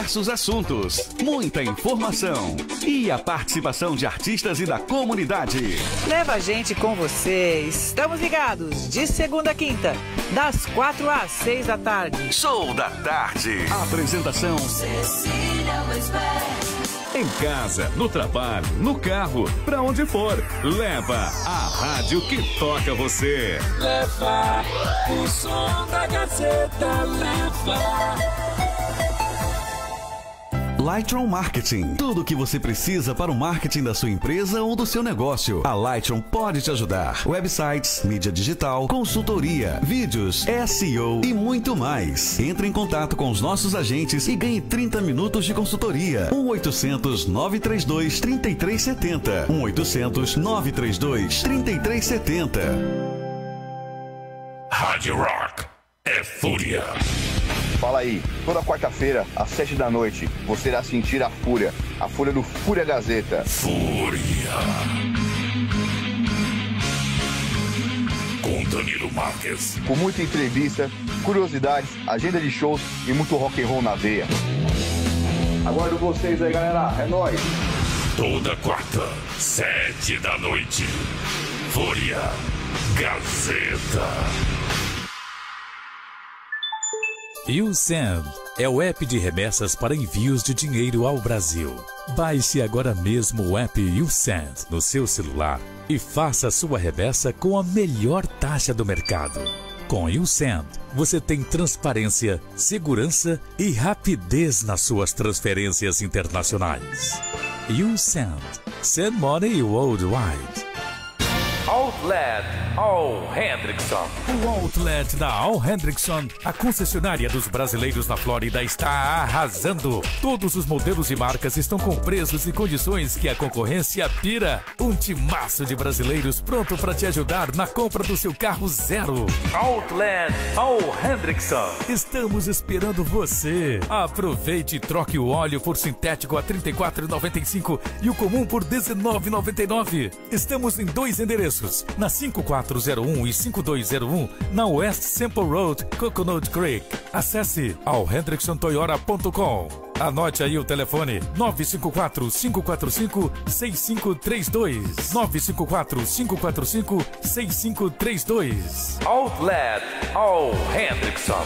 diversos assuntos, muita informação e a participação de artistas e da comunidade. Leva a gente com você. Estamos ligados de segunda a quinta, das 4 às 6 da tarde. Show da Tarde. Apresentação Cecília Westberg. Em casa, no trabalho, no carro, pra onde for, leva a rádio que toca você. Leva o som da Gazeta, leva. Lightron Marketing. Tudo o que você precisa para o marketing da sua empresa ou do seu negócio. A Lightron pode te ajudar. Websites, mídia digital, consultoria, vídeos, SEO e muito mais. Entre em contato com os nossos agentes e ganhe 30 minutos de consultoria. 1-800-932-3370. 1-800-932-3370. Rádio Rock é Fúria. Fala aí, toda quarta-feira, às 7 da noite, você irá sentir a fúria do Fúria Gazeta. Fúria. Com Danilo Marques. Com muita entrevista, curiosidades, agenda de shows e muito rock and roll na veia. Aguardo vocês aí, galera. É nóis. Toda quarta, 7 da noite. Fúria Gazeta. YouSend é o app de remessas para envios de dinheiro ao Brasil. Baixe agora mesmo o app YouSend no seu celular e faça sua remessa com a melhor taxa do mercado. Com YouSend, você tem transparência, segurança e rapidez nas suas transferências internacionais. YouSend. Send money worldwide. Outlet All Hendrickson. O Outlet da All Hendrickson, a concessionária dos brasileiros na Flórida, está arrasando. Todos os modelos e marcas estão com preços e condições que a concorrência pira. Um timaço de brasileiros pronto para te ajudar na compra do seu carro zero. Outlet All Hendrickson. Estamos esperando você. Aproveite e troque o óleo por sintético a R$ 34,95 e o comum por R$ 19,99. Estamos em 2 endereços. Na 5401 e 5201, na West Sample Road, Coconut Creek. Acesse allhendricksontoyota.com. Anote aí o telefone 954-545-6532. 954-545-6532. Outlet All Hendrickson.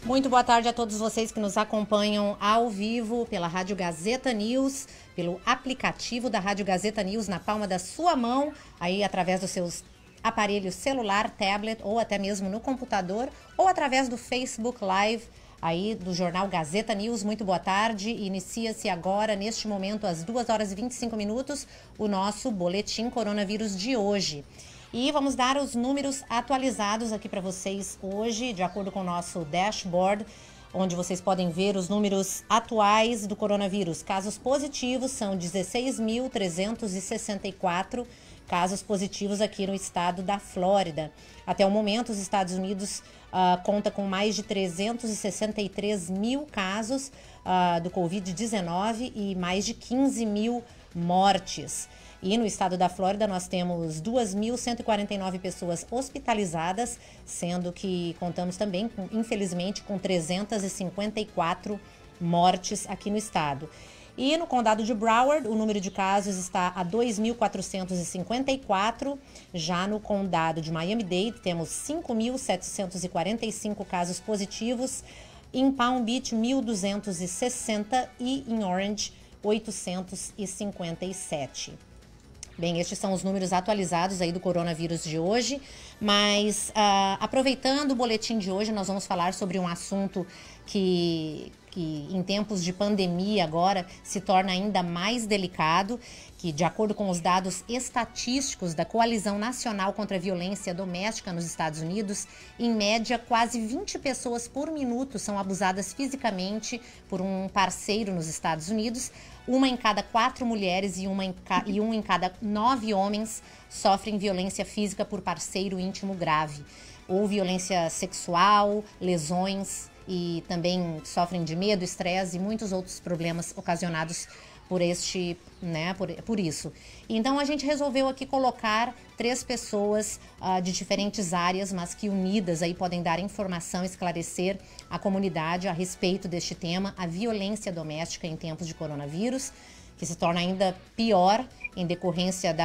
Muito boa tarde a todos vocês que nos acompanham ao vivo pela Rádio Gazeta News, pelo aplicativo da Rádio Gazeta News na palma da sua mão, aí através dos seus aparelhos celular, tablet ou até mesmo no computador, ou através do Facebook Live aí do jornal Gazeta News. Muito boa tarde. Inicia-se agora, neste momento, às 2h25, o nosso boletim coronavírus de hoje. E vamos dar os números atualizados aqui para vocês hoje, de acordo com o nosso dashboard, onde vocês podem ver os números atuais do coronavírus. Casos positivos são 16.364 casos positivos aqui no estado da Flórida. Até o momento, os Estados Unidos conta com mais de 363 mil casos do Covid-19 e mais de 15 mil mortes. E no estado da Flórida nós temos 2.149 pessoas hospitalizadas, sendo que contamos também, infelizmente, com 354 mortes aqui no estado. E no condado de Broward, o número de casos está a 2.454. Já no condado de Miami-Dade, temos 5.745 casos positivos. Em Palm Beach, 1.260 e em Orange, 857. Bem, estes são os números atualizados aí do coronavírus de hoje, mas aproveitando o boletim de hoje, nós vamos falar sobre um assunto que que em tempos de pandemia agora se torna ainda mais delicado, que de acordo com os dados estatísticos da Coalizão Nacional contra a Violência Doméstica nos Estados Unidos, em média quase 20 pessoas por minuto são abusadas fisicamente por um parceiro nos Estados Unidos. 1 em cada 4 mulheres e 1 em cada 9 homens sofrem violência física por parceiro íntimo grave, ou violência sexual, lesões, e também sofrem de medo, estresse e muitos outros problemas ocasionados por por isso. Então a gente resolveu aqui colocar 3 pessoas de diferentes áreas, mas que unidas aí podem dar informação, esclarecer a comunidade a respeito deste tema, a violência doméstica em tempos de coronavírus, que se torna ainda pior em decorrência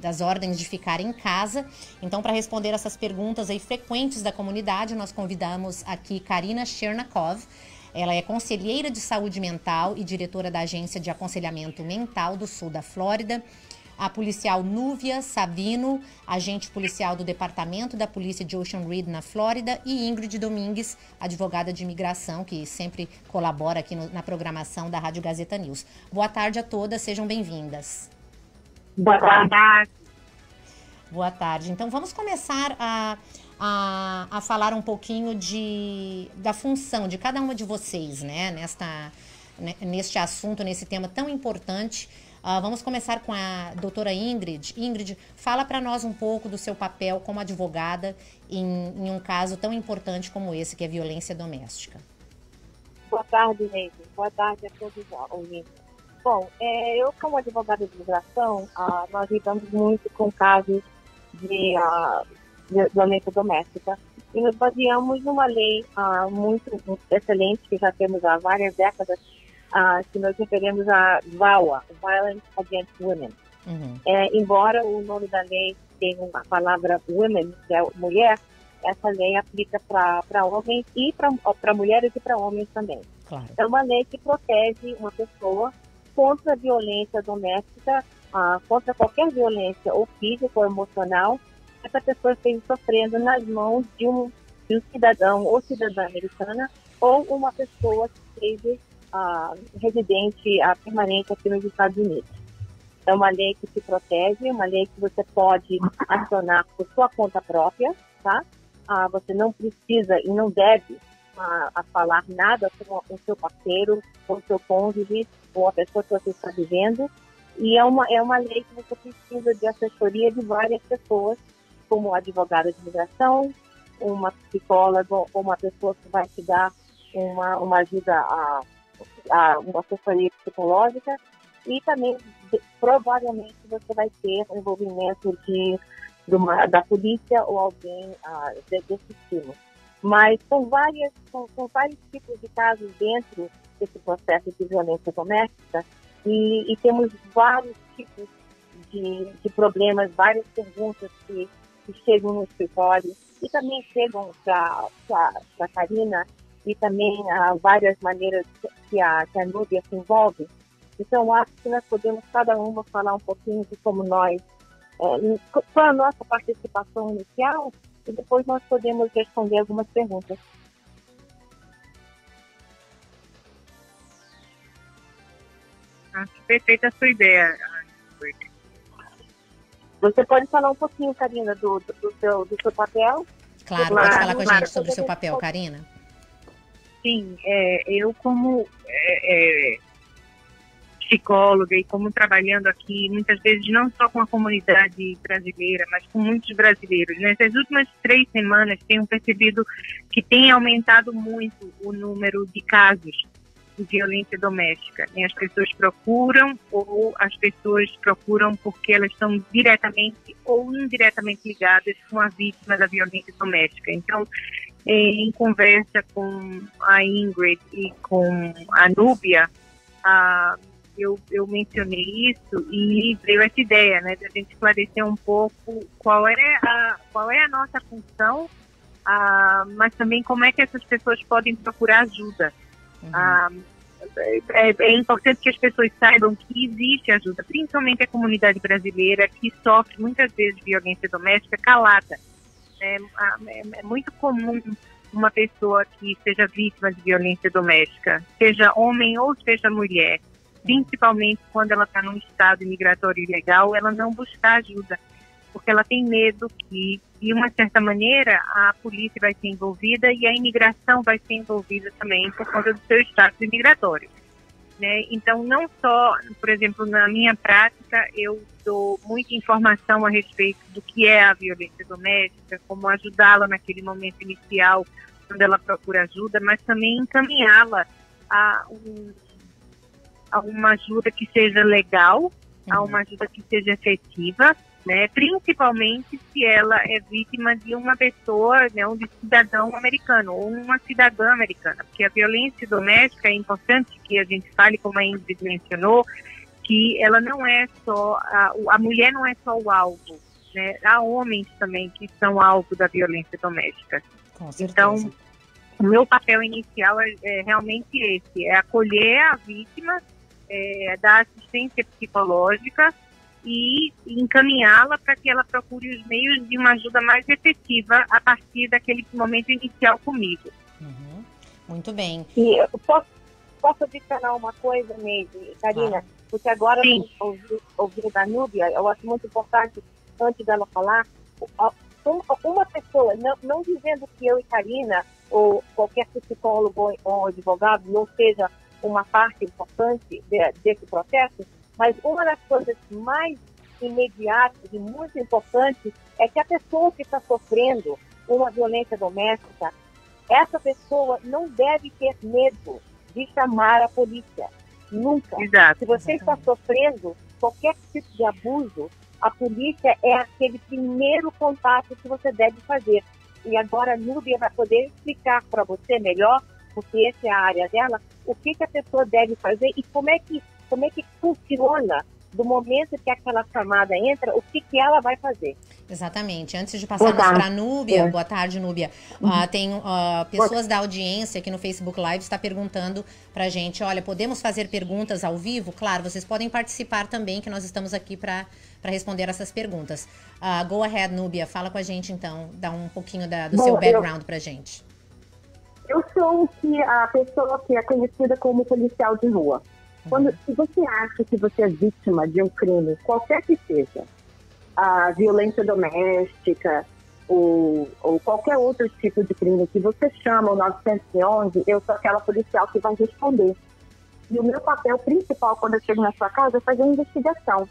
das ordens de ficar em casa. Então, para responder essas perguntas aí frequentes da comunidade, nós convidamos aqui Karina Chernakov. Ela é conselheira de saúde mental e diretora da Agência de Aconselhamento Mental do Sul da Flórida. A policial Núvia Sabino, agente policial do Departamento da Polícia de Ocean Reed, na Flórida, e Ingrid Domingues, advogada de imigração, que sempre colabora aqui na programação da Rádio Gazeta News. Boa tarde a todas, sejam bem-vindas. Boa tarde. Boa tarde. Então, vamos começar a falar um pouquinho da função de cada uma de vocês, né? Neste assunto, nesse tema tão importante. Vamos começar com a doutora Ingrid. Ingrid, fala para nós um pouco do seu papel como advogada em um caso tão importante como esse, que é violência doméstica. Boa tarde, gente. Boa tarde a todos ouvintes. Bom, eu como advogada de imigração, nós lidamos muito com casos de violência doméstica e nos baseamos numa lei muito excelente, que já temos há várias décadas, que nós referimos a VAWA, Violence Against Women. Uhum. Embora o nome da lei tenha a palavra women, que é mulher, essa lei aplica para homens e para mulheres e para homens também. Claro. É uma lei que protege uma pessoa contra a violência doméstica, contra qualquer violência ou física ou emocional que essa pessoa esteja sofrendo nas mãos de um cidadão ou cidadã americana ou uma pessoa que esteja residente permanente aqui nos Estados Unidos. É uma lei que te protege, uma lei que você pode acionar por sua conta própria, tá? Você não precisa e não deve falar nada com o seu parceiro, com o seu cônjuge, ou a pessoa que você está vivendo. E é uma lei que você precisa de assessoria de várias pessoas, como advogada de imigração, uma psicóloga ou uma pessoa que vai te dar uma ajuda, uma assessoria psicológica, e também provavelmente você vai ter o envolvimento da polícia ou alguém desse tipo. Mas são vários tipos de casos dentro desse processo de violência doméstica e temos vários tipos de problemas, várias perguntas que chegam no escritório e também chegam para a Karina, e também várias maneiras que a Núbia se envolve. Então, acho que nós podemos, cada uma, falar um pouquinho de como nós, qual a nossa participação inicial, e depois nós podemos responder algumas perguntas. Acho perfeita a sua ideia. Você pode falar um pouquinho, Karina, do seu papel? Claro, pode falar com a gente sobre o seu papel, Karina. Sim, eu como psicóloga e como trabalhando aqui, muitas vezes não só com a comunidade brasileira, mas com muitos brasileiros. Nessas últimas 3 semanas, tenho percebido que tem aumentado muito o número de casos de violência doméstica. As pessoas procuram, ou as pessoas procuram porque elas estão diretamente ou indiretamente ligadas com a vítima da violência doméstica. Então, em conversa com a Ingrid e com a Núbia, eu mencionei isso e veio essa ideia, né, de a gente esclarecer um pouco qual é a nossa função, mas também como é que essas pessoas podem procurar ajuda. Uhum. É importante que as pessoas saibam que existe ajuda, principalmente a comunidade brasileira, que sofre muitas vezes violência doméstica calada. É muito comum uma pessoa que seja vítima de violência doméstica, seja homem ou seja mulher, principalmente quando ela está num estado imigratório ilegal, ela não buscar ajuda, porque ela tem medo que, de uma certa maneira, a polícia vai ser envolvida e a imigração vai ser envolvida também por conta do seu status imigratório. Né? Então, não só, por exemplo, na minha prática, eu dou muita informação a respeito do que é a violência doméstica, como ajudá-la naquele momento inicial, quando ela procura ajuda, mas também encaminhá-la a uma ajuda que seja legal, a uma ajuda que seja efetiva, né? Principalmente se ela é vítima de uma pessoa, né, um cidadão americano ou uma cidadã americana, porque a violência doméstica é importante que a gente fale, como a Ingrid mencionou, que ela não é só, a mulher não é só o alvo, né? Há homens também que são alvo da violência doméstica. Com certeza. Então, o meu papel inicial é realmente esse, é acolher a vítima, dar assistência psicológica e encaminhá-la para que ela procure os meios de uma ajuda mais efetiva a partir daquele momento inicial comigo. Uhum. Muito bem. E eu posso adicionar uma coisa, Neide, Karina? Porque agora, ouvindo da Núbia, eu acho muito importante, antes dela falar, uma pessoa, não dizendo que eu e Karina, ou qualquer psicólogo ou advogado, não seja uma parte importante desse processo, mas uma das coisas mais imediatas e muito importantes é que a pessoa que está sofrendo uma violência doméstica, essa pessoa não deve ter medo de chamar a polícia. Nunca. Exato. Se você está sofrendo qualquer tipo de abuso, a polícia é aquele primeiro contato que você deve fazer. E agora a Núbia vai poder explicar para você melhor, porque essa é a área dela, o que a pessoa deve fazer e como é que funciona do momento que aquela chamada entra, o que ela vai fazer. Exatamente. Antes de passarmos para a Núbia, boa tarde, Núbia. Tem pessoas da audiência aqui no Facebook Live está perguntando para a gente, olha, podemos fazer perguntas ao vivo? Claro, vocês podem participar também, que nós estamos aqui para responder essas perguntas. Go ahead, Núbia, fala com a gente então, dá um pouquinho do seu background para a gente. Eu sou a pessoa que é conhecida como policial de rua. Se você acha que você é vítima de um crime, qualquer que seja, a violência doméstica ou qualquer outro tipo de crime que você chama o 911, eu sou aquela policial que vai responder. E o meu papel principal quando eu chego na sua casa é fazer a investigação.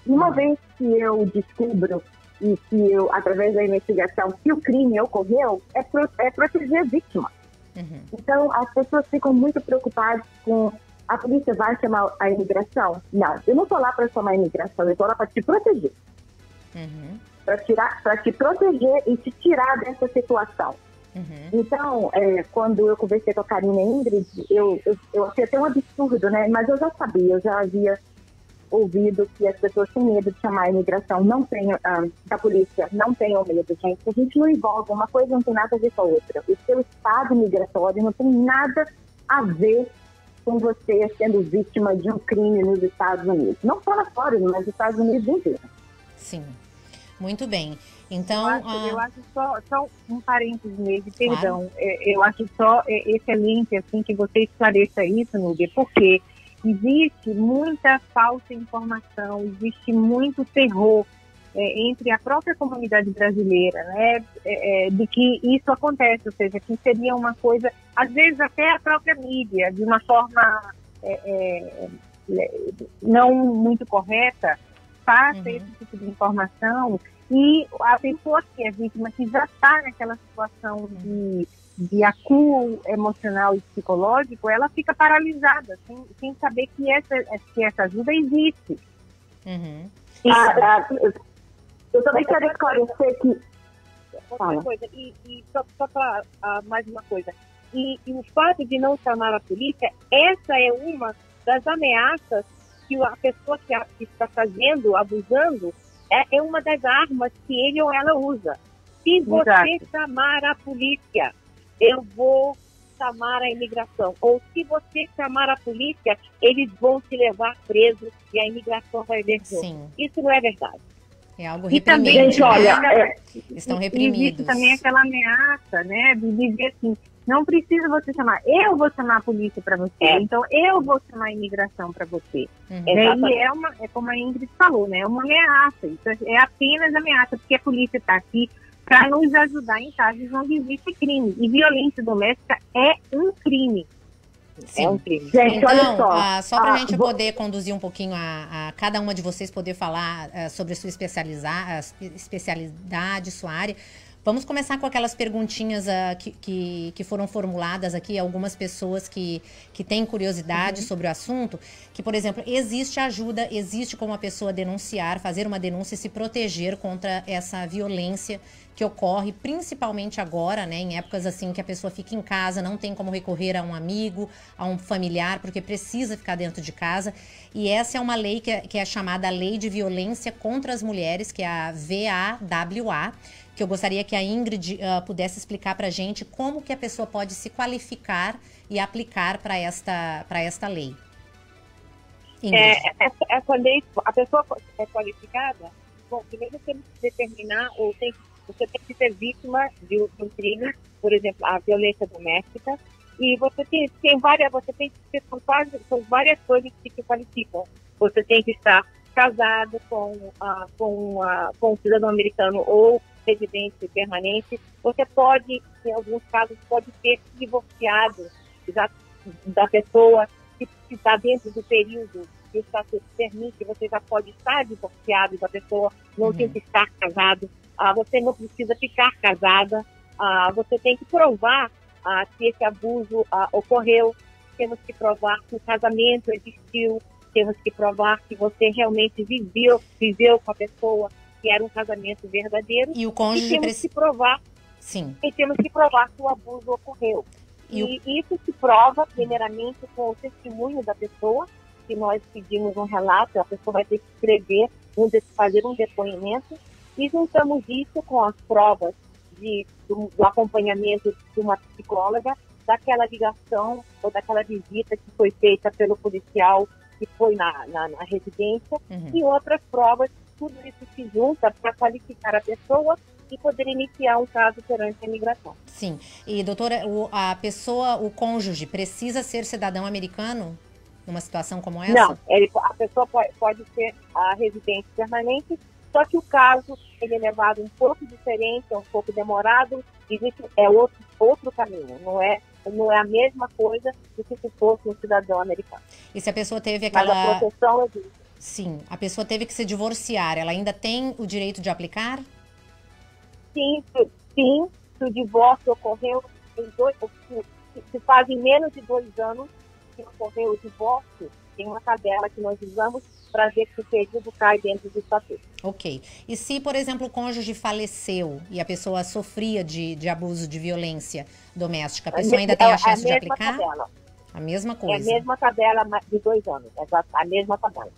E uma vez que eu descubro e que eu, através da investigação, que o crime ocorreu, é proteger a vítima. Então, as pessoas ficam muito preocupadas com a polícia vai chamar a imigração? Não, eu não estou lá para chamar a imigração, eu estou lá para te proteger. Para te proteger e te tirar dessa situação. Então, quando eu conversei com a Karina e a Ingrid, eu achei até um absurdo, né? Mas eu já sabia, eu já havia ouvido que as pessoas têm medo de chamar a imigração, não tenham, da polícia, não tenham medo, gente. A gente não envolve, uma coisa não tem nada a ver com a outra. O seu estado migratório não tem nada a ver com você sendo vítima de um crime nos Estados Unidos. Não só na Flórida, mas nos Estados Unidos inteiro. Sim, muito bem. Então, eu acho só um parênteses nele, perdão. Eu acho só excelente assim, que você esclareça isso, Núbia, porque existe muita falsa informação, existe muito terror entre a própria comunidade brasileira, né, de que isso acontece, ou seja, que seria uma coisa, às vezes até a própria mídia, de uma forma não muito correta, passa esse tipo de informação e a pessoa que é vítima, que já está naquela situação de acúmulo emocional e psicológico, ela fica paralisada, sem saber que essa ajuda existe. Eu também quero esclarecer que... Outra coisa, e só para mais uma coisa. E o fato de não chamar a polícia, essa é uma das ameaças que a pessoa que está fazendo, abusando, é uma das armas que ele ou ela usa. Se você chamar a polícia, eu vou chamar a imigração. Ou se você chamar a polícia, eles vão te levar preso e a imigração vai ver. Isso não é verdade. É algo E também, reprimido, gente, olha, né? Estão existe reprimidos. também aquela ameaça, né, de dizer assim, não precisa você chamar, eu vou chamar a polícia para você, então eu vou chamar a imigração para você. Uhum. E é como a Ingrid falou, né, é uma ameaça, isso é apenas ameaça, porque a polícia está aqui para nos ajudar em casos onde existe crime. E violência doméstica é um crime. Sim. É um crime. Gente, Então, olha só para a gente poder conduzir um pouquinho a cada uma de vocês poder falar sobre a sua especialidade, sua área, vamos começar com aquelas perguntinhas que foram formuladas aqui, algumas pessoas que têm curiosidade sobre o assunto, que, por exemplo, existe ajuda, existe como a pessoa denunciar, fazer uma denúncia e se proteger contra essa violência que ocorre, principalmente agora, né, em épocas assim que a pessoa fica em casa, não tem como recorrer a um amigo, a um familiar, porque precisa ficar dentro de casa. E essa é uma lei que é chamada Lei de Violência contra as Mulheres, que é a VAWA, que eu gostaria que a Ingrid pudesse explicar para a gente como que a pessoa pode se qualificar e aplicar para esta lei. Ingrid. Essa lei, a pessoa é qualificada? Bom, primeiro temos que determinar, você tem que ser vítima de um crime, por exemplo, a violência doméstica, e você tem várias coisas que te qualificam. Você tem que estar casado com um cidadão americano ou residente permanente. Você pode, em alguns casos, pode ser divorciado da pessoa que está dentro do período que o estatuto permite. Você já pode estar divorciado da pessoa, não tem que estar casado. Você não precisa ficar casada. Você tem que provar que esse abuso ocorreu. Temos que provar que o casamento existiu. Temos que provar que você realmente viveu com a pessoa, que era um casamento verdadeiro. E o cônjuge temos que provar. Sim. E temos que provar que o abuso ocorreu. E isso se prova, primeiramente, com o testemunho da pessoa, que nós pedimos um relato, a pessoa vai ter que escrever, fazer um depoimento, e juntamos isso com as provas do acompanhamento de uma psicóloga, daquela ligação ou daquela visita que foi feita pelo policial que foi na residência, e outras provas. Tudo isso se junta para qualificar a pessoa e poder iniciar um caso perante a imigração. Sim. E, doutora, o cônjuge precisa ser cidadão americano numa situação como essa? Não, a pessoa pode ser a residente permanente, só que o caso ele é levado um pouco diferente, é um pouco demorado, é outro caminho, não é a mesma coisa do que se fosse um cidadão americano. E se a pessoa teve aquela... Mas a proteção existe. Sim, a pessoa teve que se divorciar, ela ainda tem o direito de aplicar? Sim, se o divórcio ocorreu se fazem menos de 2 anos que ocorreu o divórcio, tem uma tabela que nós usamos para ver que o período cai dentro do estatuto. Ok. E se, por exemplo, o cônjuge faleceu e a pessoa sofria de abuso, de violência doméstica, a pessoa ainda tem a chance de aplicar? Tabela. A mesma coisa? É a mesma tabela de 2 anos, a mesma tabela.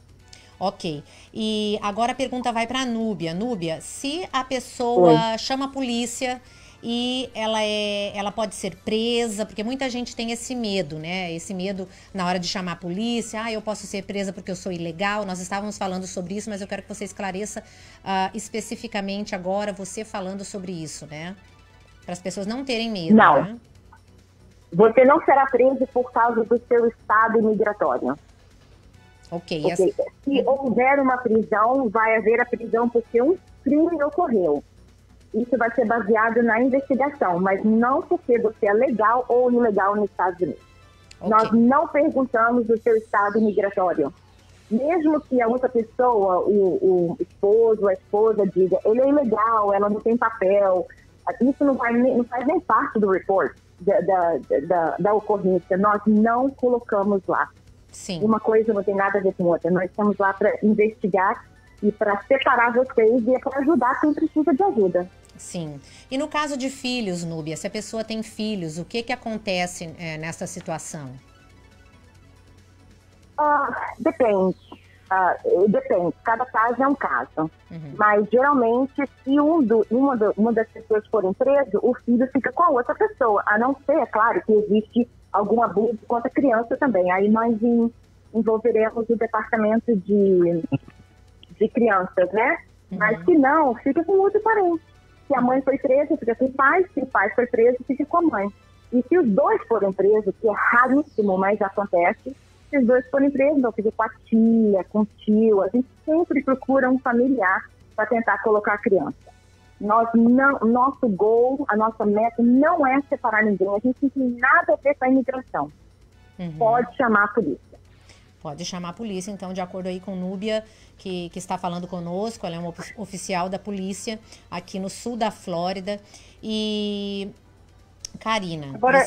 Ok. E agora a pergunta vai para a Núbia. Núbia, se a pessoa chama a polícia e ela pode ser presa, porque muita gente tem esse medo, né? Esse medo na hora de chamar a polícia. Eu posso ser presa porque eu sou ilegal. Nós estávamos falando sobre isso, mas eu quero que você esclareça especificamente agora, você falando sobre isso, né? Para as pessoas não terem medo. Não. Né? Você não será preso por causa do seu estado imigratório. Ok. Se houver uma prisão, vai haver a prisão porque um crime ocorreu. Isso vai ser baseado na investigação, mas não porque você é legal ou ilegal nos Estados Unidos. Nós não perguntamos do seu estado migratório. Mesmo que a outra pessoa, o esposo, a esposa diga, ele é ilegal, ela não tem papel, isso não faz nem parte do report da ocorrência. Nós não colocamos lá. Sim. Uma coisa não tem nada a ver com outra. Nós estamos lá para investigar e para separar vocês e para ajudar quem precisa de ajuda. Sim. E no caso de filhos, Núbia, se a pessoa tem filhos, o que acontece nessa situação? Depende. Depende. Cada caso é um caso. Mas, geralmente, se uma das pessoas forem preso, o filho fica com a outra pessoa. A não ser, é claro, que existe algum abuso contra a criança também. Aí nós envolveremos o departamento de crianças, né? Mas se não, fica com outro parente. Se a mãe foi presa, fica com o pai. Se o pai foi preso, fica com a mãe. E se os dois forem presos, que é raríssimo, mas acontece, se os dois forem presos, vão ficar com a tia, com o tio. A gente sempre procura um familiar para tentar colocar a criança. Nosso goal, a nossa meta não é separar ninguém. A gente não tem nada a ver com a imigração. Pode chamar a polícia. Pode chamar a polícia, então, de acordo aí com Núbia, que está falando conosco. Ela é uma oficial da polícia aqui no sul da Flórida. E, Karina... Agora,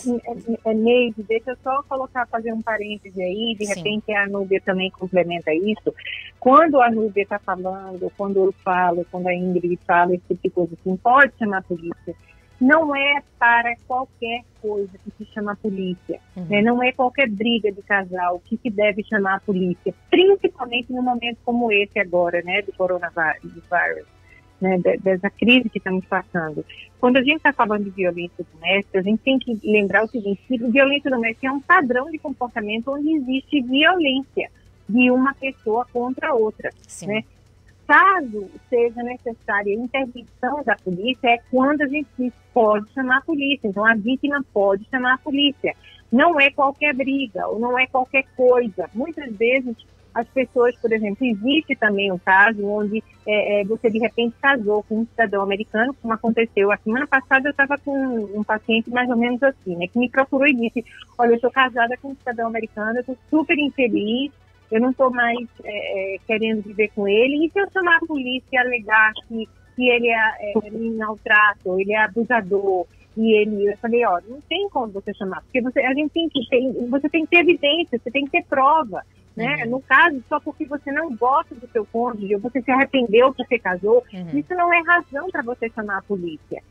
Neide, deixa eu só fazer um parêntese aí, de repente a Núbia também complementa isso. Quando a Núbia está falando, quando eu falo, quando a Ingrid fala, esse tipo de coisa assim, pode chamar a polícia. Não é para qualquer coisa que se chama a polícia, né? Não é qualquer briga de casal que se deve chamar a polícia, principalmente num momento como esse agora, né, do coronavírus, né, dessa crise que estamos passando. Quando a gente está falando de violência doméstica, a gente tem que lembrar o seguinte: que violência doméstica é um padrão de comportamento onde existe violência de uma pessoa contra a outra, né? Caso seja necessária a intervenção da polícia, é quando a gente pode chamar a polícia. Então, a vítima pode chamar a polícia. Não é qualquer briga, ou não é qualquer coisa. Muitas vezes, as pessoas, por exemplo, existe também um caso onde você, de repente, casou com um cidadão americano, como aconteceu. A semana passada, eu estava com um paciente mais ou menos assim, né, que me procurou e disse: olha, eu estou casada com um cidadão americano, eu estou super infeliz, eu não estou mais querendo viver com ele, e se eu chamar a polícia e alegar que ele me maltrata, ele é abusador, eu falei, não tem como você chamar, porque você tem que ter evidência, você tem que ter prova, né? No caso, só porque você não gosta do seu cônjuge, ou você se arrependeu que você casou, isso não é razão para você chamar a polícia.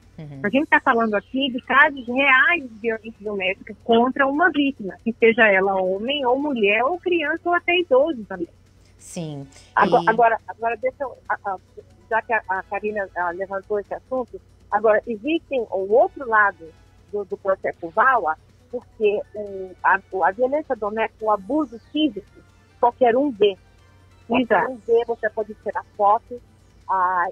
A gente está falando aqui de casos reais de violência doméstica contra uma vítima, que seja ela homem ou mulher, ou criança, ou até idoso também. Sim. Agora deixa eu, já que a Karina levantou esse assunto, agora, existem o outro lado do processo VAWA, porque a violência doméstica, o abuso físico, qualquer um vê. Qualquer um vê, você pode tirar foto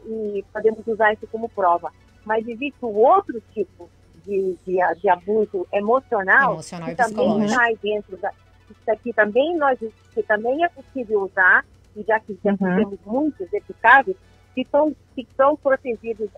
e podemos usar isso como prova. Mas existe um outro tipo de abuso emocional que também sai dentro isso aqui também é possível usar, e já que temos muitos desses casos que são protegidos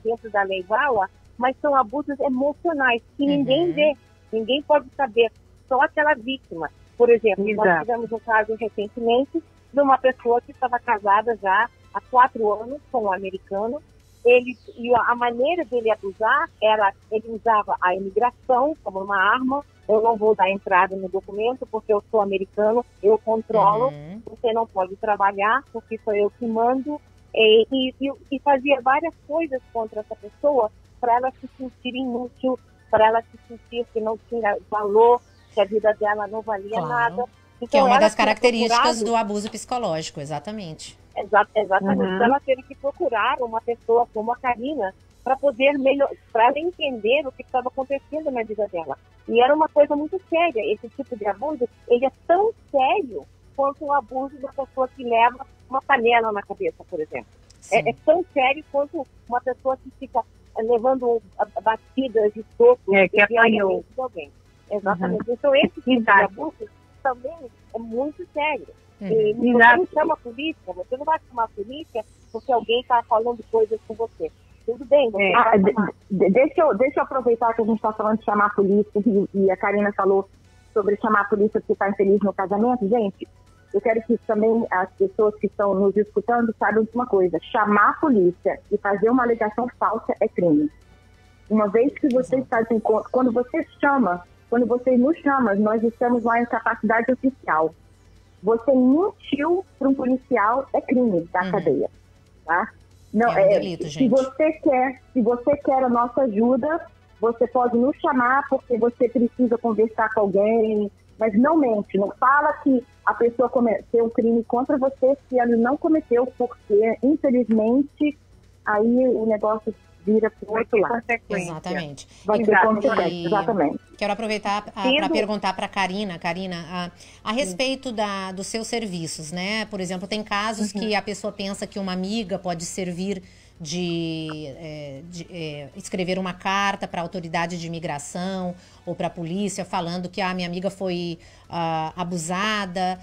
dentro da lei VAWA, mas são abusos emocionais que ninguém vê, ninguém pode saber, só aquela vítima. Por exemplo, nós tivemos um caso recentemente de uma pessoa que estava casada já há 4 anos com um americano. E a maneira dele abusar era, ele usava a imigração como uma arma. Eu não vou dar entrada no documento porque eu sou americano, eu controlo, você não pode trabalhar porque sou eu que mando. E fazia várias coisas contra essa pessoa para ela se sentir inútil, para ela se sentir que não tinha valor, que a vida dela não valia nada. Então, que é uma das características do abuso psicológico, exatamente. Exatamente. Então, ela teve que procurar uma pessoa como a Karina para poder para ela entender o que estava acontecendo na vida dela. E era uma coisa muito séria. Esse tipo de abuso, ele é tão sério quanto o abuso da pessoa que leva uma panela na cabeça, por exemplo. É tão sério quanto uma pessoa que fica levando batidas de soco que apanhou de alguém. Exatamente. Então, esse tipo de abuso também é muito sério. E você não chama a polícia, você não vai chamar a polícia porque alguém está falando coisas com você. Tudo bem, você deixa eu aproveitar que a gente está falando de chamar a polícia e a Karina falou sobre chamar a polícia porque está infeliz no casamento. Gente, eu quero que também as pessoas que estão nos escutando saibam de uma coisa: chamar a polícia e fazer uma alegação falsa é crime. Uma vez que você está em conta, quando você nos chama, nós estamos lá em capacidade oficial. Você mentiu para um policial, é crime da cadeia, tá? Não, é um delito, gente. Se você quer a nossa ajuda, você pode nos chamar porque você precisa conversar com alguém, mas não mente, não fala que a pessoa cometeu um crime contra você se ela não cometeu, porque, infelizmente, aí o negócio vira para o outro lado. Exatamente. Vai ter consequência, exatamente. Quero aproveitar para perguntar para a Karina, a respeito dos seus serviços, né? Por exemplo, tem casos que a pessoa pensa que uma amiga pode servir de escrever uma carta para a autoridade de imigração ou para a polícia falando que a minha amiga foi abusada,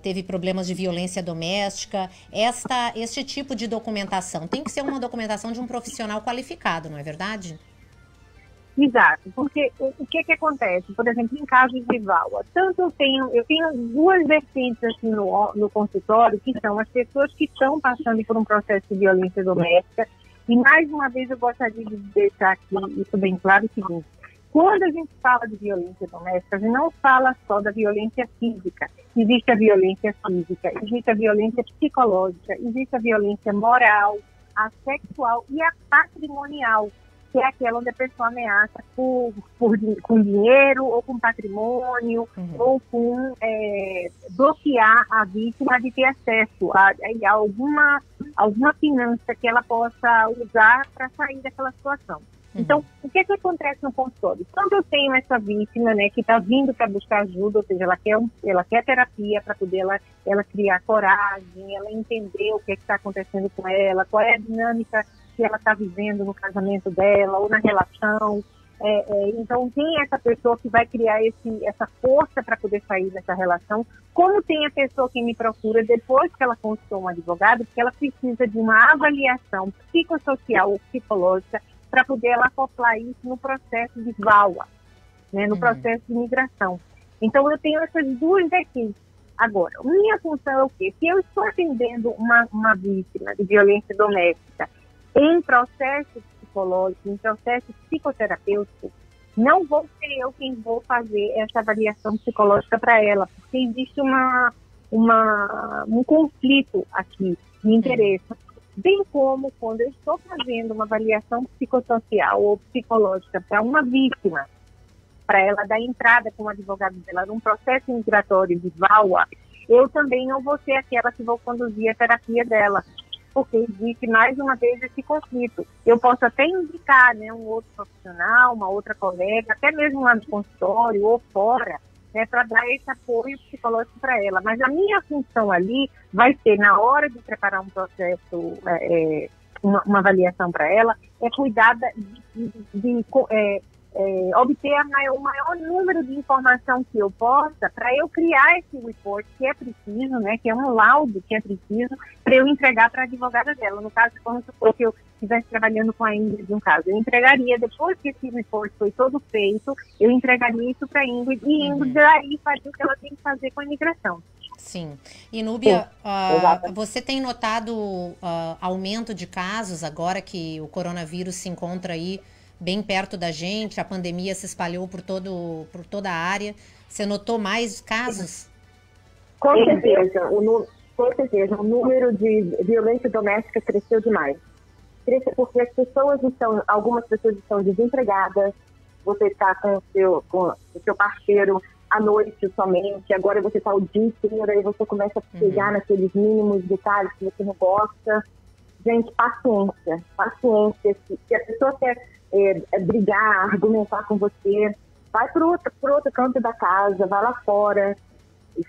teve problemas de violência doméstica. Este tipo de documentação tem que ser uma documentação de um profissional qualificado, não é verdade? Exato, porque o que acontece? Por exemplo, em casos de VAWA, eu tenho duas vertentes assim, no consultório, que são as pessoas que estão passando por um processo de violência doméstica, e mais uma vez eu gostaria de deixar aqui isso bem claro, o seguinte: quando a gente fala de violência doméstica, a gente não fala só da violência física. Existe a violência física, existe a violência psicológica, existe a violência moral, a sexual e a patrimonial, que é aquela onde a pessoa ameaça com dinheiro ou com patrimônio, ou com bloquear a vítima de ter acesso a alguma finança que ela possa usar para sair daquela situação. Então, o que acontece no consultório? Quando eu tenho essa vítima, né, que está vindo para buscar ajuda, ou seja, ela quer terapia para poder ela criar coragem, ela entender o que está acontecendo com ela, qual é a dinâmica que ela está vivendo no casamento dela ou na relação. Então, tem essa pessoa que vai criar essa força para poder sair dessa relação, como tem a pessoa que me procura depois que ela consultou um advogado, porque ela precisa de uma avaliação psicossocial ou psicológica para poder ela acoplar isso no processo de VAWA, né, no processo de imigração. Então, eu tenho essas duas vertentes. Agora, minha função é o quê? Se eu estou atendendo uma vítima de violência doméstica em processo psicológico, em processo psicoterapêutico, não vou ser eu quem vou fazer essa avaliação psicológica para ela, porque existe um conflito aqui de interesse. Bem como quando eu estou fazendo uma avaliação psicossocial ou psicológica para uma vítima, para ela dar entrada com o advogado dela num processo migratório de VAWA, eu também não vou ser aquela que vou conduzir a terapia dela, porque existe mais uma vez esse conflito. Eu posso até indicar, né, um outro profissional, uma outra colega, até mesmo lá no consultório ou fora, né, para dar esse apoio psicológico para ela. Mas a minha função ali vai ser, na hora de preparar um processo, uma avaliação para ela, é cuidar de obter o maior número de informação que eu possa para eu criar esse report que é preciso, né, que é um laudo que é preciso para eu entregar para a advogada dela. No caso, como se eu estivesse trabalhando com a Ingrid de um caso, eu entregaria, depois que esse report foi todo feito, eu entregaria isso para a Ingrid e Ingrid aí faria o que ela tem que fazer com a imigração. Sim. E Núbia, você tem notado aumento de casos agora que o coronavírus se encontra aí bem perto da gente, a pandemia se espalhou por toda a área? Você notou mais casos? Com certeza. O número de violência doméstica cresceu demais. Cresceu porque algumas pessoas estão desempregadas, você está com o seu parceiro à noite somente, agora você está o dia inteiro, aí você começa a pegar naqueles mínimos detalhes que você não gosta. Gente, paciência. Se a pessoa quer brigar, argumentar com você, vai para outro canto da casa, vai lá fora,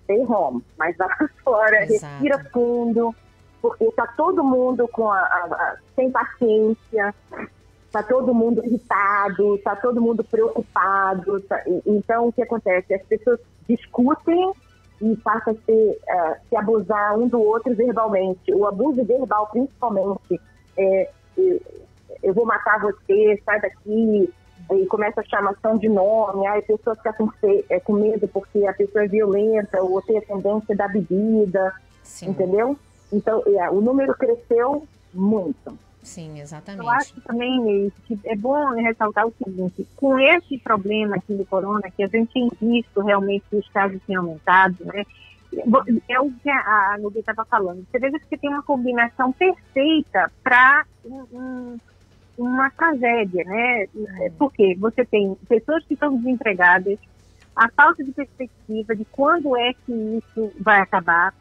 stay home, mas vai lá fora, respira fundo, porque está todo mundo sem paciência, está todo mundo irritado, está todo mundo preocupado. Então, o que acontece? As pessoas discutem e passam a se abusar um do outro verbalmente. O abuso verbal, principalmente, eu vou matar você, sai daqui, e começa a chamação de nome, aí a pessoa fica com medo porque a pessoa é violenta ou tem a tendência da bebida, entendeu? Então, o número cresceu muito. Sim, exatamente. Eu acho também que é bom ressaltar o seguinte: com esse problema aqui do corona, que a gente tem visto realmente que os casos têm aumentado, né? É o que a Núbia estava falando. Você veja que você tem uma combinação perfeita para uma tragédia, né? Porque você tem pessoas que estão desempregadas, a falta de perspectiva de quando é que isso vai acabar,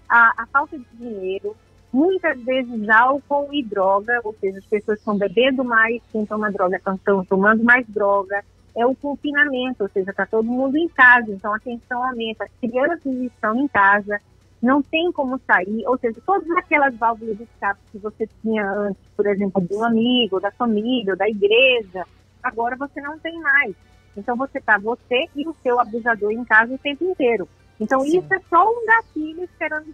a falta de dinheiro, muitas vezes álcool e droga, ou seja, as pessoas estão bebendo mais, quem toma droga estão tomando mais droga. É o confinamento, ou seja, está todo mundo em casa, então a tensão aumenta. As crianças estão em casa, não tem como sair, ou seja, todas aquelas válvulas de escape que você tinha antes, por exemplo, de um amigo, da família, da igreja, agora você não tem mais. Então você e o seu abusador em casa o tempo inteiro. Então Sim. Isso é só um gatilho esperando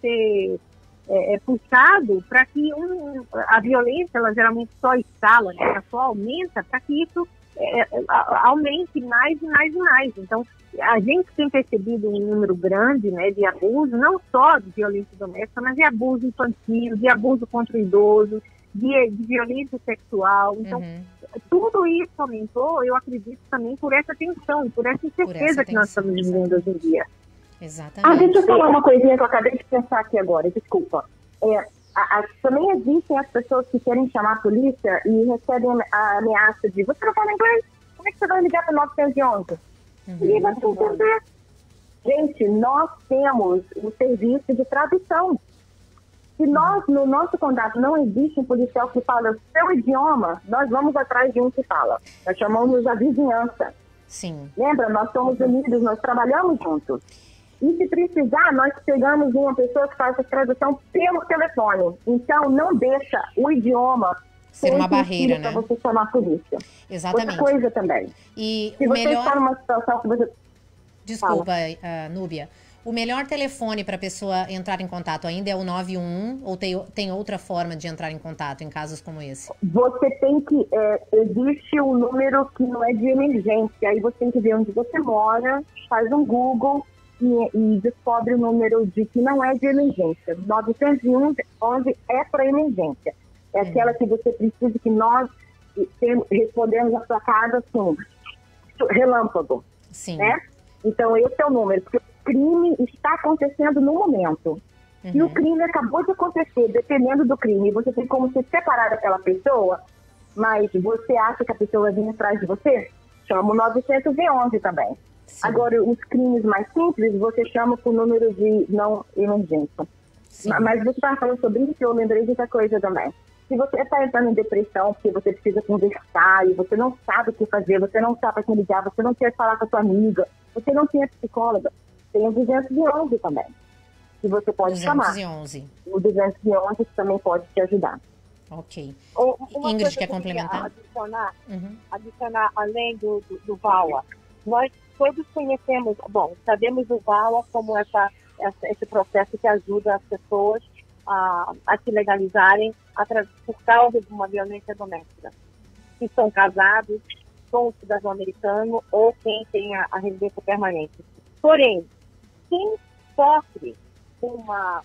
ser puxado para que a violência, ela geralmente só escala, né? Ela só aumenta para que isso aumente mais e mais e mais. Então, a gente tem percebido um número grande, né, de abuso, não só de violência doméstica, mas de abuso infantil, de abuso contra o idoso, de violência sexual. Então, tudo isso aumentou, eu acredito também por essa tensão, por essa incerteza que nós estamos vivendo hoje em dia. Exatamente. Deixa eu falar uma coisinha que eu acabei de pensar aqui agora, desculpa. Também existem as pessoas que querem chamar a polícia e recebem a ameaça de: você não fala inglês? Como é que você vai ligar para 911? Liga para entender. Gente, nós temos o serviço de tradução. Se no nosso contato não existe um policial que fala o seu idioma, nós vamos atrás de um que fala. Nós chamamos a vizinhança. Sim. Lembra? Nós somos unidos, nós trabalhamos juntos. E se precisar, nós pegamos uma pessoa que faz a tradução pelo telefone. Então, não deixa o idioma ser uma barreira, né? Para você chamar a polícia. Exatamente. Outra coisa também. E se você está numa situação que você... Desculpa, Núbia. O melhor telefone para a pessoa entrar em contato ainda é o 911 ou tem outra forma de entrar em contato em casos como esse? Você tem que... existe um número que não é de emergência. Aí você tem que ver onde você mora, faz um Google... E descobre o número de que não é de emergência. 911 é para emergência. É aquela que você precisa que nós respondemos a sua casa assim, relâmpago. Sim. Né? Então esse é o número, porque o crime está acontecendo no momento. E o crime acabou de acontecer, dependendo do crime. Você tem como se separar daquela pessoa, mas você acha que a pessoa vai vir atrás de você? Chama o 911 também. Sim. Agora, os crimes mais simples, você chama por número de não emergência. Mas você estava falando sobre isso e eu lembrei de outra coisa também. Se você está entrando em depressão porque você precisa conversar e você não sabe o que fazer, você não sabe a quem ligar, você não quer falar com a sua amiga, você não tem a psicóloga, tem o 211 também, que você pode 211. chamar. O 211 também pode te ajudar. Ok. Ingrid, quer complementar? Adicionar além do VAWA. Nós todos conhecemos, sabemos o VAWA como esse processo que ajuda as pessoas a se legalizarem por causa de uma violência doméstica. Que são casados, com o cidadão americano ou quem tem a residência permanente. Porém, quem sofre uma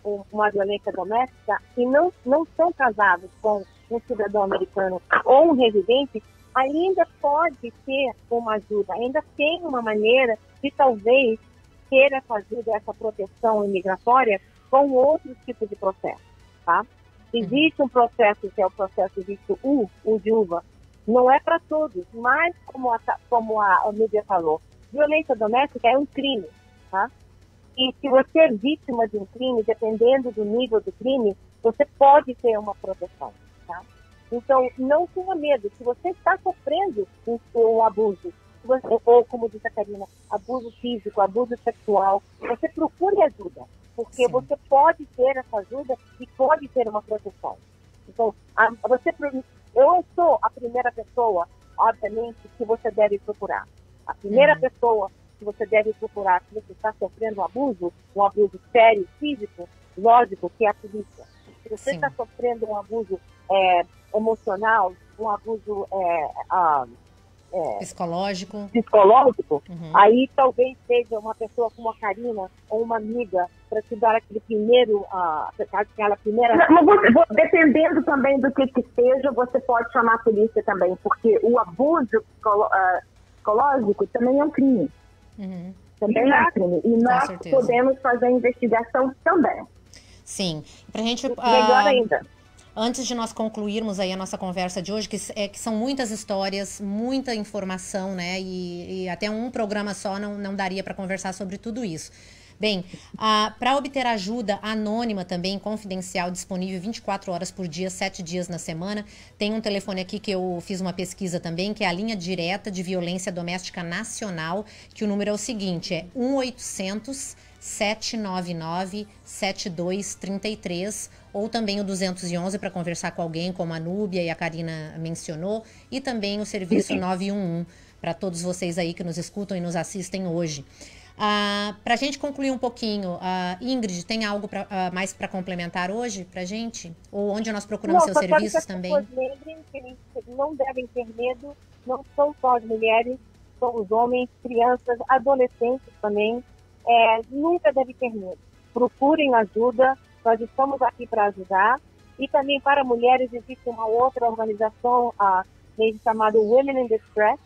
violência doméstica e não são casados com um cidadão americano ou um residente, ainda pode ter uma ajuda, ainda tem uma maneira de talvez ter essa ajuda, essa proteção imigratória com outros tipos de processo, tá? Existe um processo que é o processo visto U, o de uva, não é para todos, mas como a Núbia falou, violência doméstica é um crime, tá? E se você é vítima de um crime, dependendo do nível do crime, você pode ter uma proteção, tá? Então, não tenha medo. Se você está sofrendo um abuso, ou como disse a Karina, abuso físico, abuso sexual, você procure ajuda, porque você pode ter essa ajuda e pode ter uma proteção. Então, eu não sou a primeira pessoa, obviamente, que você deve procurar. A primeira pessoa que você deve procurar se você está sofrendo um abuso sério, físico, lógico, que é a polícia. Se você está sofrendo um abuso emocional, um abuso psicológico, aí talvez seja uma pessoa como a Karina ou uma amiga para te dar aquela primeira... Mas dependendo também do que seja, você pode chamar a polícia também, porque o abuso psicológico também é um crime. Também é um crime. E nós podemos fazer a investigação também. Sim. Pra gente... Melhor ainda. Antes de nós concluirmos aí a nossa conversa de hoje, que são muitas histórias, muita informação, né? E até um programa só não daria para conversar sobre tudo isso. Bem, para obter ajuda anônima também, confidencial, disponível 24 horas por dia, 7 dias na semana, tem um telefone aqui que eu fiz uma pesquisa também, que é a linha direta de violência doméstica nacional, que o número é o seguinte, é 1-800-799-7233, ou também o 211 para conversar com alguém, como a Núbia e a Karina mencionou, e também o serviço 911, para todos vocês aí que nos escutam e nos assistem hoje. Para a gente concluir um pouquinho, Ingrid, tem algo mais para complementar hoje para a gente? Ou onde nós procuramos seus serviços também? As pessoas lembrem que eles não devem ter medo, não são só as mulheres, são os homens, crianças, adolescentes também. Nunca deve ter medo. Procurem ajuda, nós estamos aqui para ajudar. E também para mulheres existe uma outra organização chamada Women in Distress,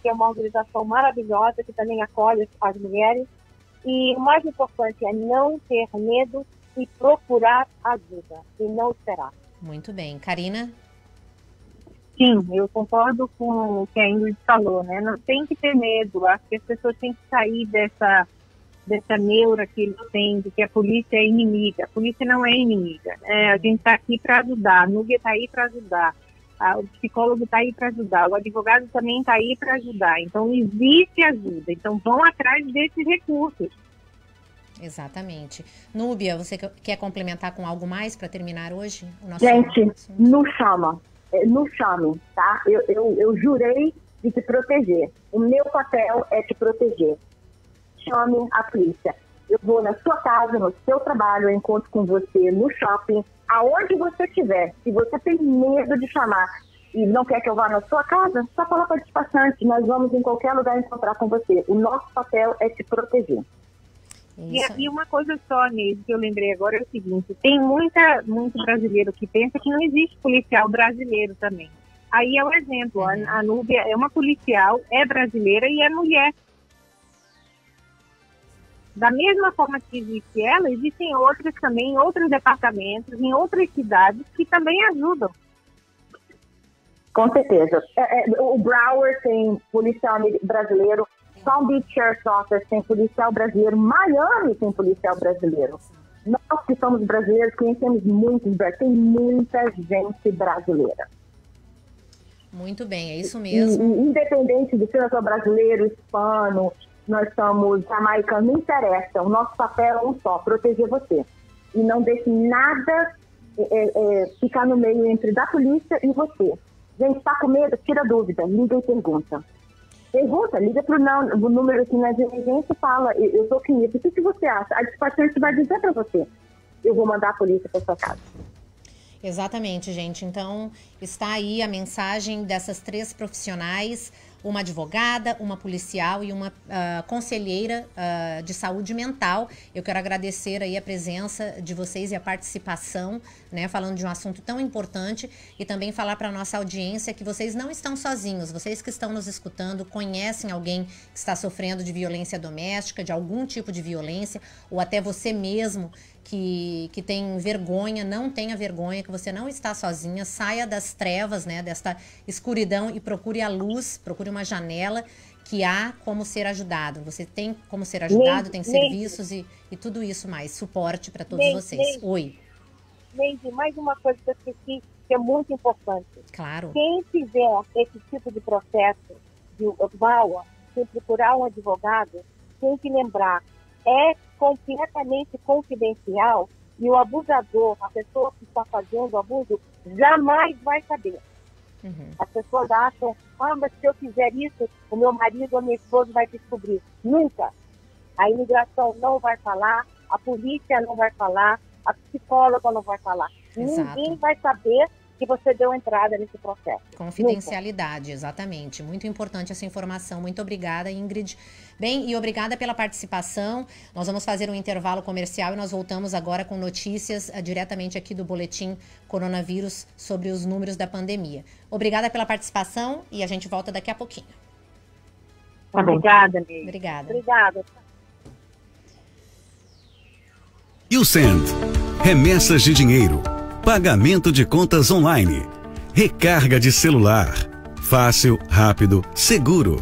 que é uma organização maravilhosa, que também acolhe as mulheres. E o mais importante é não ter medo e procurar ajuda, e não esperar. Muito bem. Karina? Sim, eu concordo com o que a Ingrid falou, né? Não tem que ter medo, acho que as pessoas têm que sair dessa neura que eles têm, de que a polícia é inimiga. A polícia não é inimiga, né? A gente está aqui para ajudar, a Núbia está aí para ajudar. O psicólogo está aí para ajudar, o advogado também está aí para ajudar. Então, existe ajuda. Então, vão atrás desses recursos. Exatamente. Núbia, você quer complementar com algo mais para terminar hoje? Gente, nos chame, tá? Eu jurei de te proteger. O meu papel é te proteger. Chame a polícia. Eu vou na sua casa, no seu trabalho, eu encontro com você no shopping, aonde você estiver. Se você tem medo de chamar e não quer que eu vá na sua casa, só fala para o despachante, nós vamos em qualquer lugar encontrar com você. O nosso papel é te proteger. E uma coisa só, Neide, que eu lembrei agora é o seguinte, tem muito brasileiro que pensa que não existe policial brasileiro também. Aí é o exemplo, a Núbia é uma policial, é brasileira e é mulher. Da mesma forma que existe ela, existem outras também, em outros departamentos, em outras cidades, que também ajudam. Com certeza. O Broward tem policial brasileiro, Palm Beach Sheriff's Office tem policial brasileiro, Miami tem policial brasileiro. Nós que somos brasileiros conhecemos tem muita gente brasileira. Muito bem, é isso mesmo. Independente de ser brasileiro, hispano, nós somos jamaicanos, não interessa. O nosso papel é um só, proteger você. E não deixe nada ficar no meio entre da polícia e você. Gente, está com medo? Tira dúvida, liga e pergunta. Liga para o número aqui na emergência e fala, eu estou com isso. O que você acha? A despachante vai dizer para você. Eu vou mandar a polícia para sua casa. Exatamente, gente. Então, está aí a mensagem dessas 3 profissionais, uma advogada, uma policial e uma conselheira de saúde mental. Eu quero agradecer aí a presença de vocês e a participação, né, falando de um assunto tão importante, e também falar para a nossa audiência que vocês não estão sozinhos. Vocês que estão nos escutando conhecem alguém que está sofrendo de violência doméstica, de algum tipo de violência, ou até você mesmo que tem vergonha. Não tenha vergonha, que você não está sozinha. Saia das trevas, né, desta escuridão, e procure a luz, procure uma janela, que há como ser ajudado. Você tem como ser ajudado, tem serviços e tudo isso mais. Suporte para todos vocês. Oi. Neide, mais uma coisa que eu esqueci, que é muito importante. Claro. Quem fizer esse tipo de processo de VAWA, sem procurar um advogado, tem que lembrar, é completamente confidencial, e o abusador, a pessoa que está fazendo o abuso, jamais vai saber. As pessoas acham, mas se eu fizer isso, o meu marido ou minha esposa vai descobrir. Nunca. A imigração não vai falar, a polícia não vai falar, a psicóloga não vai falar. Exato. Ninguém vai saber que você deu entrada nesse processo. Confidencialidade, exatamente. Muito importante essa informação. Muito obrigada, Ingrid. Bem, e obrigada pela participação. Nós vamos fazer um intervalo comercial e nós voltamos agora com notícias diretamente aqui do Boletim Coronavírus sobre os números da pandemia. Obrigada pela participação e a gente volta daqui a pouquinho. Obrigada, Ney. Obrigada. YouSend. Remessas de dinheiro. Pagamento de contas online. Recarga de celular. Fácil, rápido, seguro.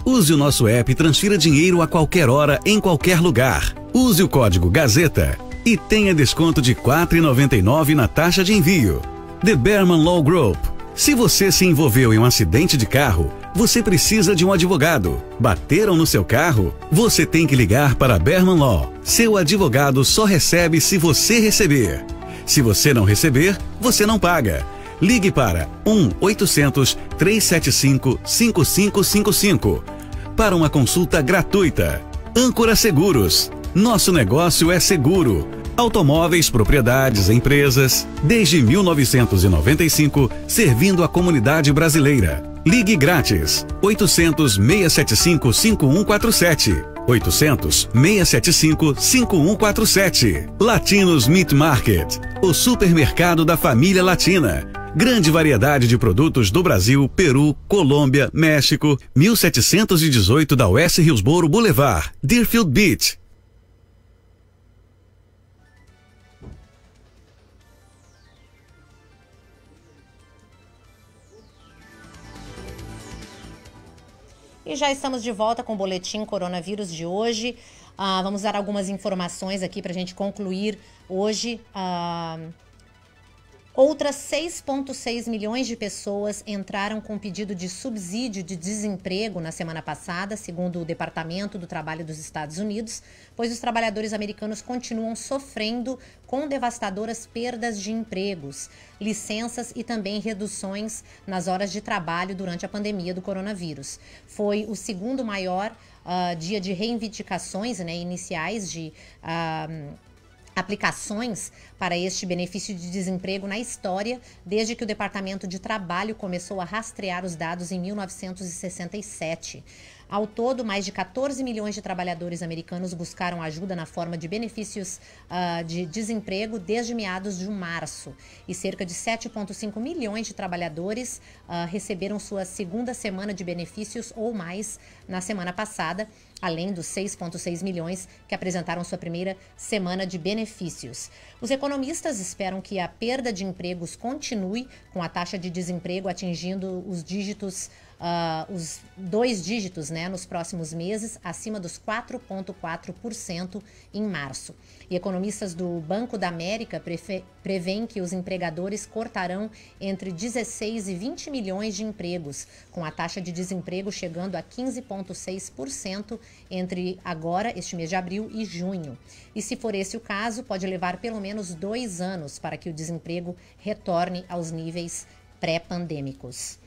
Use o nosso app e transfira dinheiro a qualquer hora, em qualquer lugar. Use o código Gazeta e tenha desconto de R$ 4,99 na taxa de envio. The Berman Law Group. Se você se envolveu em um acidente de carro, você precisa de um advogado. Bateram no seu carro? Você tem que ligar para a Berman Law. Seu advogado só recebe se você receber. Se você não receber, você não paga. Ligue para 1-800-375-5555 para uma consulta gratuita. Âncora Seguros. Nosso negócio é seguro. Automóveis, propriedades, empresas. Desde 1995, servindo a comunidade brasileira. Ligue grátis. 800-675-5147. 800-675-5147. Latinos Meat Market. O supermercado da família latina. Grande variedade de produtos do Brasil, Peru, Colômbia, México. 1718 da West Hillsboro Boulevard, Deerfield Beach. E já estamos de volta com o Boletim Coronavírus de hoje. Vamos dar algumas informações aqui para a gente concluir hoje. Outras 6,6 milhões de pessoas entraram com pedido de subsídio de desemprego na semana passada, segundo o Departamento do Trabalho dos Estados Unidos, pois os trabalhadores americanos continuam sofrendo com devastadoras perdas de empregos, licenças e também reduções nas horas de trabalho durante a pandemia do coronavírus. Foi o segundo maior dia de reivindicações, né, iniciais de aplicações para este benefício de desemprego na história, desde que o Departamento de Trabalho começou a rastrear os dados em 1967. Ao todo, mais de 14 milhões de trabalhadores americanos buscaram ajuda na forma de benefícios de desemprego desde meados de março. E cerca de 7,5 milhões de trabalhadores receberam sua segunda semana de benefícios ou mais na semana passada, além dos 6,6 milhões que apresentaram sua primeira semana de benefícios. Os economistas esperam que a perda de empregos continue, com a taxa de desemprego atingindo os dois dígitos, né, nos próximos meses, acima dos 4,4% em março. E economistas do Banco da América prevêem que os empregadores cortarão entre 16 e 20 milhões de empregos, com a taxa de desemprego chegando a 15,6% entre agora, este mês de abril, e junho. E se for esse o caso, pode levar pelo menos 2 anos para que o desemprego retorne aos níveis pré-pandêmicos.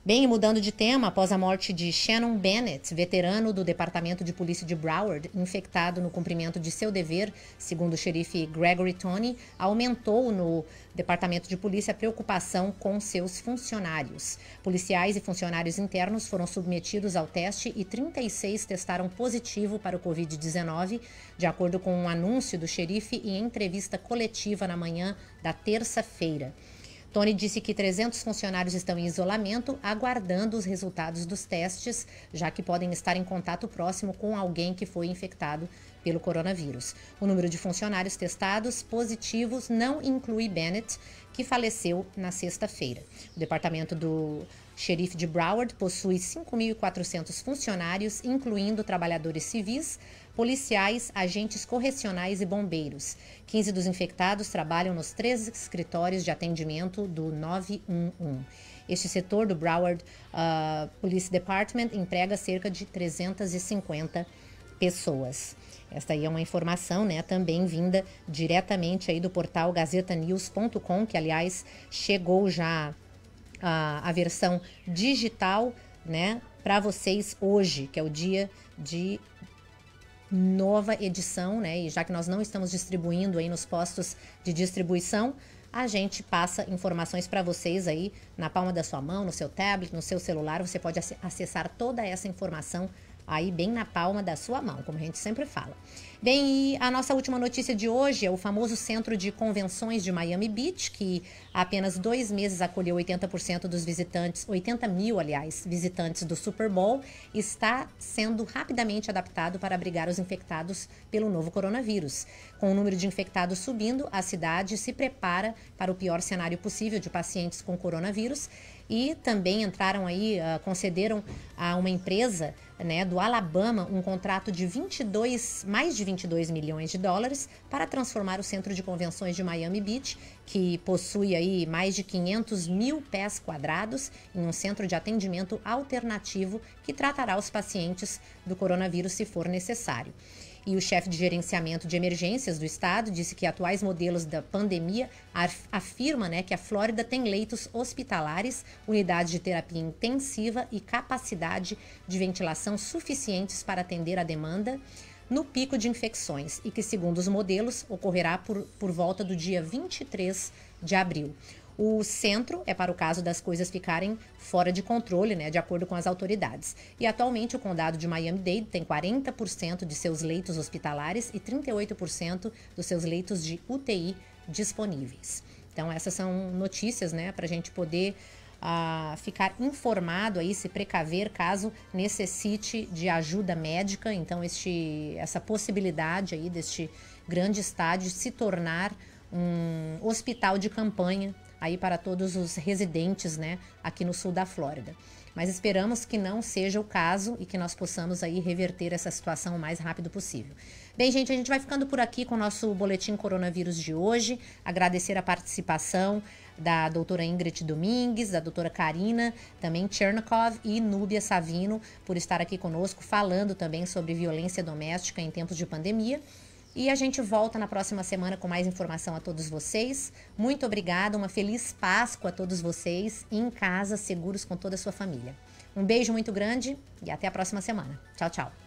Bem, mudando de tema, após a morte de Shannon Bennett, veterano do Departamento de Polícia de Broward, infectado no cumprimento de seu dever, segundo o xerife Gregory Tony, aumentou no Departamento de Polícia a preocupação com seus funcionários. Policiais e funcionários internos foram submetidos ao teste e 36 testaram positivo para o Covid-19, de acordo com um anúncio do xerife em entrevista coletiva na manhã da terça-feira. Tony disse que 300 funcionários estão em isolamento, aguardando os resultados dos testes, já que podem estar em contato próximo com alguém que foi infectado pelo coronavírus. O número de funcionários testados positivos não inclui Bennett, que faleceu na sexta-feira. O departamento do xerife de Broward possui 5.400 funcionários, incluindo trabalhadores civis, policiais, agentes correcionais e bombeiros. 15 dos infectados trabalham nos 3 escritórios de atendimento do 911. Este setor do Broward Police Department emprega cerca de 350 pessoas. Esta aí é uma informação, né, também vinda diretamente aí do portal gazetanews.com, que aliás chegou já a versão digital, né, para vocês hoje, que é o dia de nova edição, né? E já que nós não estamos distribuindo aí nos postos de distribuição, a gente passa informações para vocês aí na palma da sua mão, no seu tablet, no seu celular. Você pode acessar toda essa informação aí bem na palma da sua mão, como a gente sempre fala. Bem, e a nossa última notícia de hoje é o famoso Centro de Convenções de Miami Beach, que há apenas 2 meses acolheu 80% dos visitantes, 80 mil, aliás, visitantes do Super Bowl, está sendo rapidamente adaptado para abrigar os infectados pelo novo coronavírus. Com o número de infectados subindo, a cidade se prepara para o pior cenário possível de pacientes com coronavírus e também entraram aí, concederam a uma empresa, né, do Alabama um contrato de mais de 22 milhões de dólares para transformar o centro de convenções de Miami Beach, que possui aí mais de 500 mil pés quadrados, em um centro de atendimento alternativo que tratará os pacientes do coronavírus se for necessário. E o chefe de gerenciamento de emergências do estado disse que atuais modelos da pandemia afirma, que a Flórida tem leitos hospitalares, unidades de terapia intensiva e capacidade de ventilação suficientes para atender a demanda no pico de infecções e que, segundo os modelos, ocorrerá por volta do dia 23 de abril. O centro é para o caso das coisas ficarem fora de controle, de acordo com as autoridades. E atualmente o condado de Miami-Dade tem 40% de seus leitos hospitalares e 38% dos seus leitos de UTI disponíveis. Então essas são notícias, para a gente poder ficar informado aí, se precaver caso necessite de ajuda médica. Então essa possibilidade aí deste grande estádio se tornar um hospital de campanha aí para todos os residentes, aqui no sul da Flórida. Mas esperamos que não seja o caso e que nós possamos aí reverter essa situação o mais rápido possível. Bem, gente, a gente vai ficando por aqui com o nosso boletim coronavírus de hoje. Agradecer a participação da doutora Ingrid Domingues, da doutora Karina, também Chernikov e Núbia Savino por estar aqui conosco falando também sobre violência doméstica em tempos de pandemia. E a gente volta na próxima semana com mais informação a todos vocês. Muito obrigada, uma feliz Páscoa a todos vocês, em casa, seguros com toda a sua família. Um beijo muito grande e até a próxima semana. Tchau, tchau.